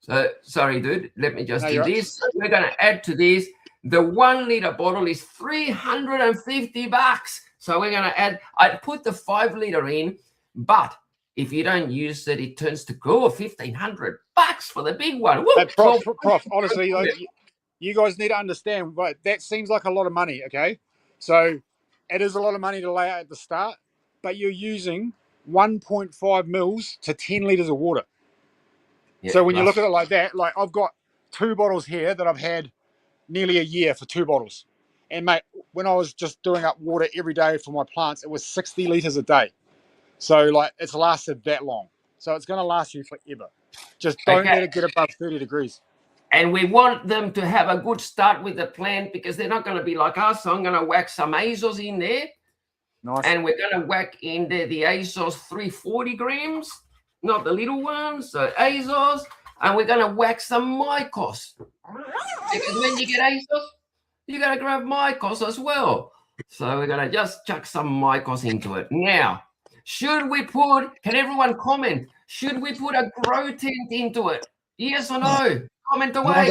So sorry, dude. Let me just do this. So we're going to add to this. The 1 liter bottle is $350. So we're going to add. I put the 5 liter in, but if you don't use it, it turns to go $1,500 for the big one. Woo, Prof, honestly, like, you guys need to understand. But that seems like a lot of money. Okay, so it is a lot of money to lay out at the start, but you're using 1.5 mils to 10 liters of water. Yeah, so when you look at it like that, like I've got 2 bottles here that I've had nearly a year for 2 bottles. And mate, when I was just doing up water every day for my plants, it was 60 liters a day. So like it's lasted that long. So it's going to last you forever. Just don't let it get above 30 degrees. And we want them to have a good start with the plant because they're not going to be like us. So I'm going to whack some azos in there. Nice. And we're going to whack in there the azos 340 grams, not the little ones. So azos. And we're going to whack some mycos. Because when you get azos, you got to grab mycos as well. So we're going to just chuck some mycos into it. Now, should we put, can everyone comment? Should we put a grow tent into it? Yes or no? Comment away.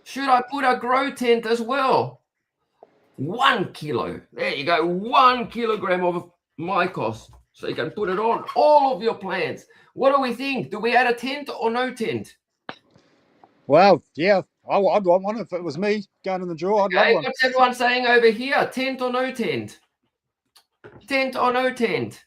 Should I put a grow tent as well? 1 kilo. There you go. 1 kilogram of mycos. So you can put it on all of your plants. What do we think? Do we add a tent or no tent? Well, yeah. I'd want one if it was me going in the drawer. I'd love one. What's everyone saying over here? Tent or no tent? Tent or no tent?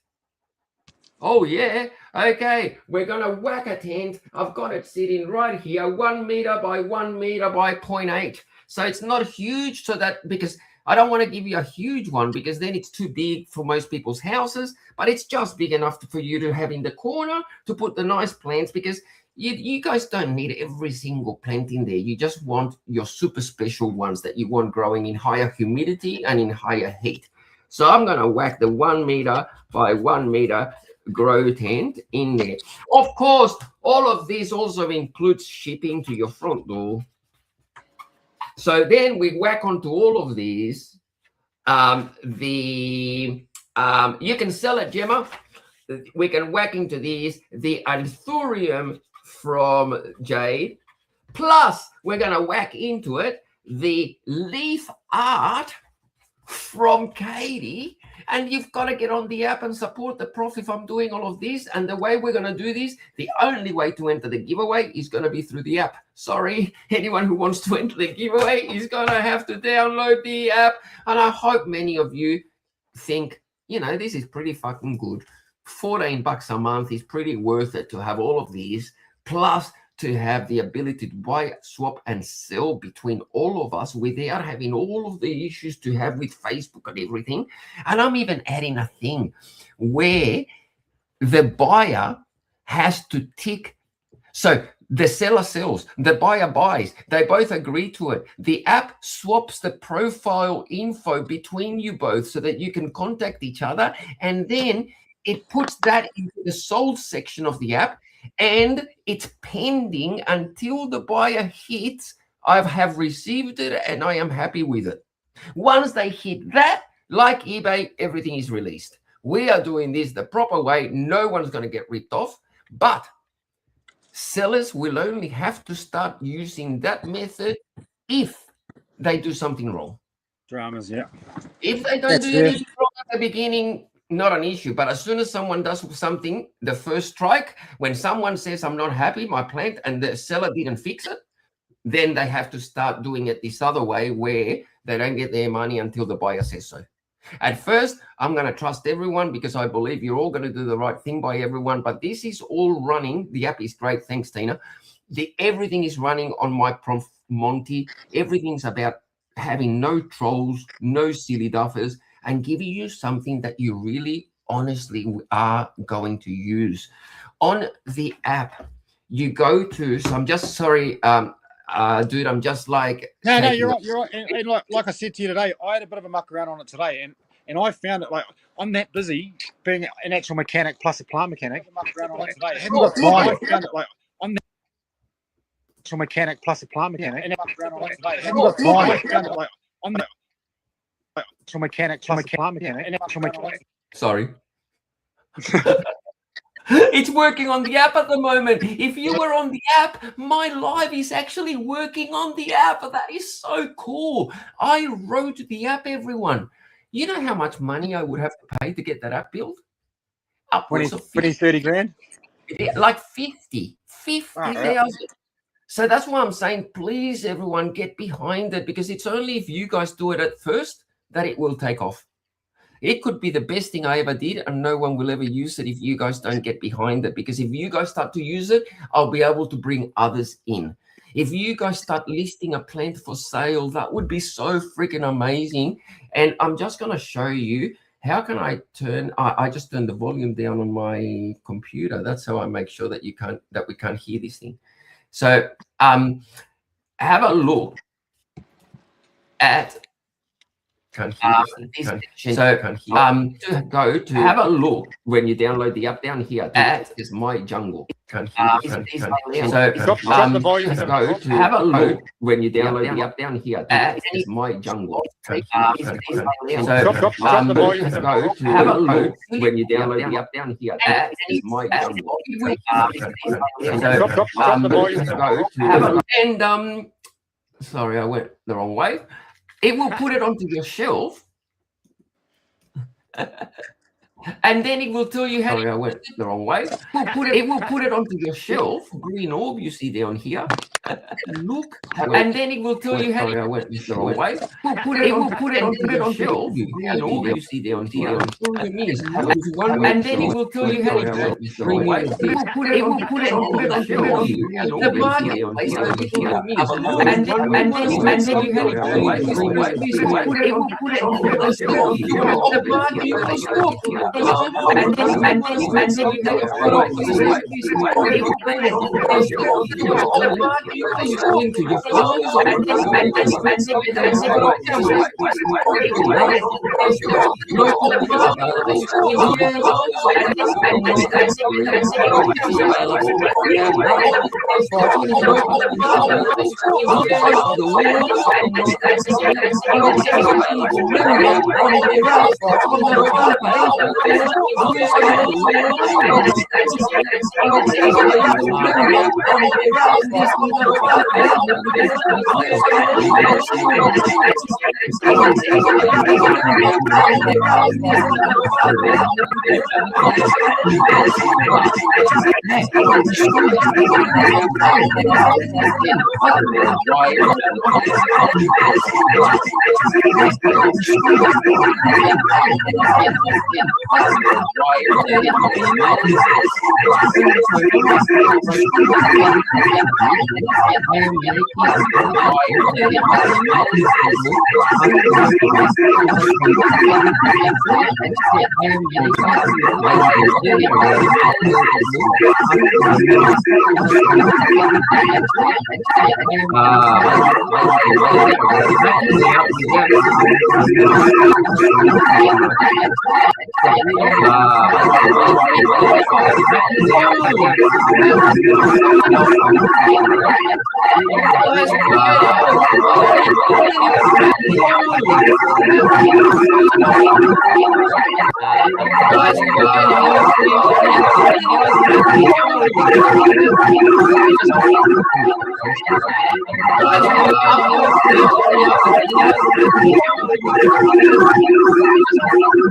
Oh, yeah. Okay, we're going to whack a tent. I've got it sitting right here, 1 meter by 1 meter by 0.8. So it's not huge, so that because I don't want to give you a huge one because then it's too big for most people's houses, but it's just big enough for you to have in the corner to put the nice plants because you guys don't need every single plant in there. You just want your super special ones that you want growing in higher humidity and in higher heat. So I'm going to whack the 1 meter by 1 meter grow tent in there. Of course, all of this also includes shipping to your front door. So then we whack onto all of these. You can sell it, Gemma. We can whack into these the anthurium from Jade. Plus, we're going to whack into it the leaf art from Katie. And you've got to get on the app and support the prof if I'm doing all of this. And the way we're going to do this, the only way to enter the giveaway is going to be through the app. Sorry, anyone who wants to enter the giveaway is going to have to download the app. And I hope many of you think, you know, this is pretty fucking good. $14 a month is pretty worth it to have all of these. Plus, to have the ability to buy, swap, and sell between all of us without having all of the issues to have with Facebook and everything. And I'm even adding a thing where the buyer has to tick. So the seller sells, the buyer buys. They both agree to it. The app swaps the profile info between you both so that you can contact each other. And then it puts that into the sold section of the app. And it's pending until the buyer hits, I have received it and I am happy with it. Once they hit that, like eBay, everything is released. We are doing this the proper way. No one's going to get ripped off. But sellers will only have to start using that method if they do something wrong. Dramas, yeah. If they don't do anything wrong at the beginning, not an issue. But as soon as someone does something, the first strike, when someone says, I'm not happy, my plant, and the seller didn't fix it, then they have to start doing it this other way where they don't get their money until the buyer says so. At first, I'm going to trust everyone because I believe you're all going to do the right thing by everyone. But this is all running. The app is great. Thanks, Tina. Everything is running on my Prof Monty. Everything's about having no trolls, no silly duffers, and giving you something that you really honestly are going to use. On the app, you go to, so I'm just sorry, dude, I'm just like... No, you're right. And like I said to you today, I had a bit of a muck around on it today, and I found it, like, I'm that busy being an actual mechanic plus a plant mechanic. I haven't got time. I found it, like, I'm that mechanic plus a plant mechanic. And mechanic plus a plant mechanic. Sorry. It's working on the app at the moment. If you were on the app, my live is actually working on the app. That is so cool. I wrote the app, everyone. You know how much money I would have to pay to get that app built? Upwards of 20, 30 grand? Like 50,000. So that's why I'm saying, please, everyone, get behind it, because it's only if you guys do it at first that it will take off. It could be the best thing I ever did, and no one will ever use it if you guys don't get behind it. Because if you guys start to use it, I'll be able to bring others in. If you guys start listing a plant for sale, that would be so freaking amazing. And I'm just going to show you how can I turn. I just turned the volume down on my computer. That's how I make sure that we can't hear this thing. So have a look at. Can't hear to go to have a look when you download the app down here. That is my jungle. Can't hear. So drop the volume. Go to have a look when you download the app down here. That is my jungle. So drop the volume. Go to have a look when you download the app down here. That is my jungle. So drop the volume. Go to have a look. And sorry, I went the wrong way. It will put it onto your shelf, and then it will tell you how. Sorry, I went the wrong way. It will put it onto your shelf. Green orb you see down here. Look, and then it will tell you how. Sorry, I went the wrong way. It will put it onto your shelf. Green orb you see down here. And then it will tell you how to bring it. It will put it onto your shelf. The marketplace. And then you have to bring it. It will put it onto your shelf. The marketplace. And then you have to bring it. Into your flows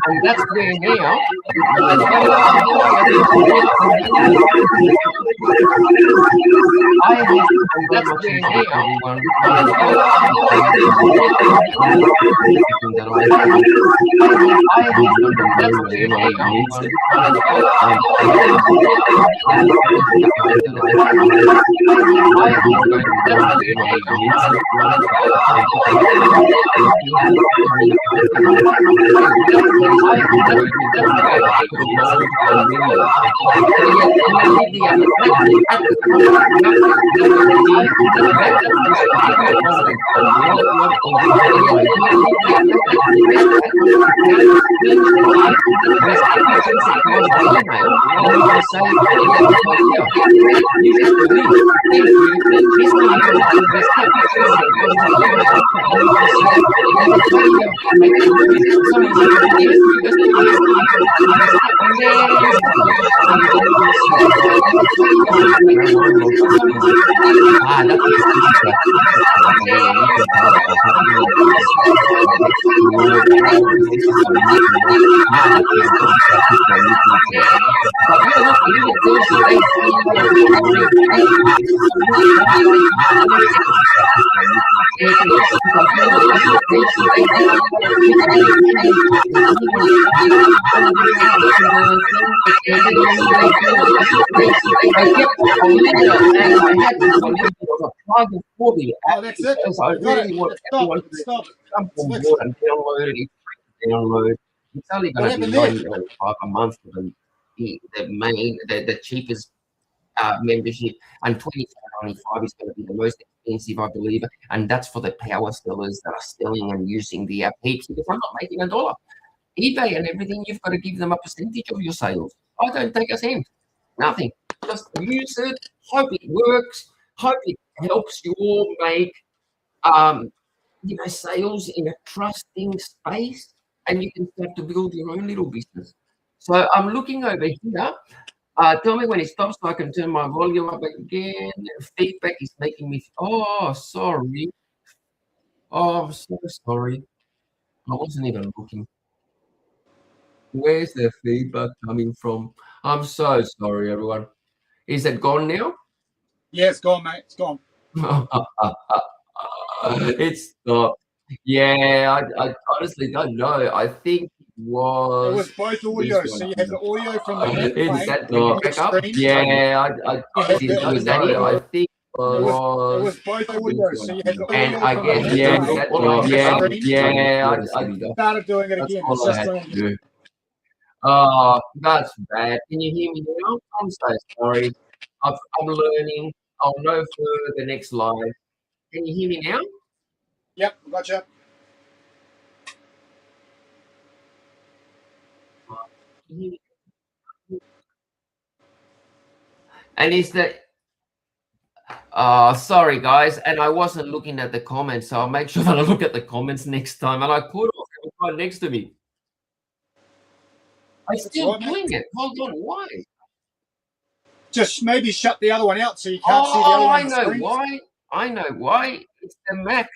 and that's where now That's it. I really want everyone to jump on board and download it. Download. It's only going to be $9.95 a month for the cheapest membership, and $24.95 is going to be the most expensive, I believe, and that's for the power sellers that are selling and using the app heaps, because I'm not making $1. eBay and everything, you've got to give them a percentage of your sales. I don't take a cent, nothing. Just use it, hope it works, hope it helps you all make sales in a trusting space, and you can start to build your own little business. So I'm looking over here. Tell me when it stops so I can turn my volume up again. Feedback is making me. Oh, sorry. Oh, I'm so sorry. I wasn't even looking. Where's the feedback coming from? I'm so sorry, everyone. Is it gone now? Yeah, it's gone, mate. It's gone. It's stopped. Yeah, I honestly don't know. I think it was both audio. So you had the audio from the app Is that playing, back up? Yeah, I honestly don't know. I think it was both audio. So you had the audio and I from guess the app I started doing it again. all I had to do. Oh, that's bad. Can you hear me now? I'm so sorry. I'm learning. I'll know for the next live. Can you hear me now? Yep, gotcha. And is that sorry guys, and I wasn't looking at the comments, so I'll make sure that I look at the comments next time. And I could have right next to me. I'm still doing it. Hold on, why? Just maybe shut the other one out so you can't see the other one on the screen. Why. I know why. It's the Mac.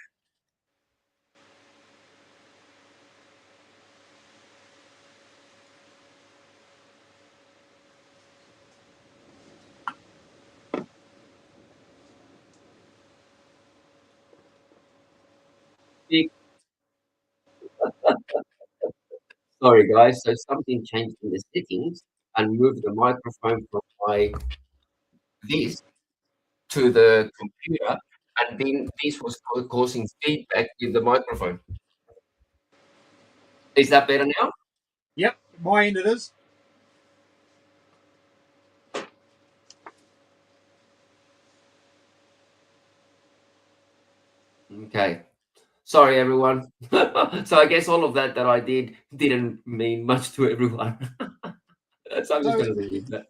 Sorry guys, so something changed in the settings and moved the microphone from this to the computer, and then this was causing feedback with the microphone. Is that better now? Yep, my end it is. Okay. Sorry, everyone. So I guess all of that I did didn't mean much to everyone. So I'm just going to leave that.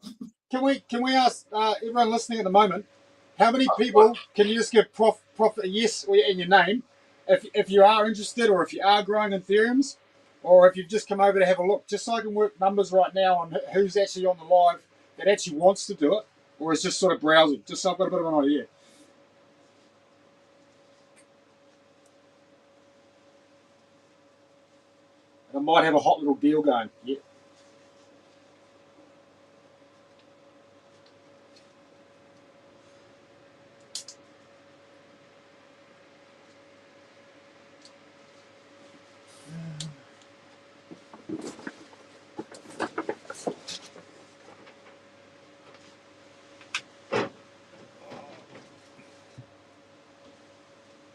Can we ask everyone listening at the moment, how many people can you just give Prof a yes in your name if you are interested, or if you are growing Ethereums, or if you've just come over to have a look, just so I can work numbers right now on who's actually on the live that actually wants to do it, or is just sort of browsing, just so I've got a bit of an idea. I might have a hot little deal going. Yeah.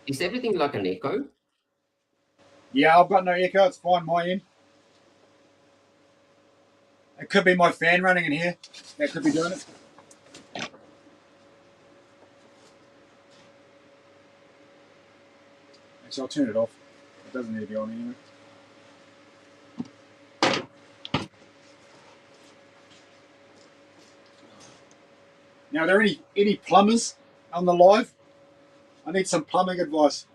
Is everything like an echo? Yeah, I've got no echo. It's fine, my end. It could be my fan running in here. That could be doing it. So I'll turn it off. It doesn't need to be on anyway. Now, are there any plumbers on the live? I need some plumbing advice.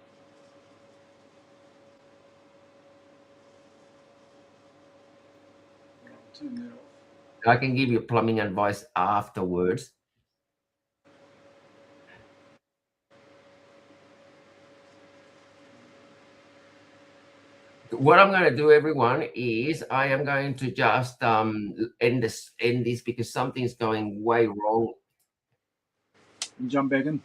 I'll turn that off. I can give you plumbing advice afterwards. What I'm going to do, everyone, is I am going to just end this because something's going way wrong. And jump back in.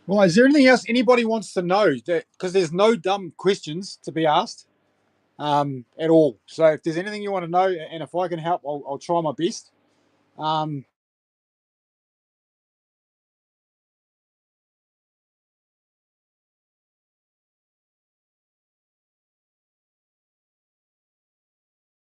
Well, is there anything else anybody wants to know? Because there's no dumb questions to be asked at all. So if there's anything you want to know, and if I can help, I'll try my best.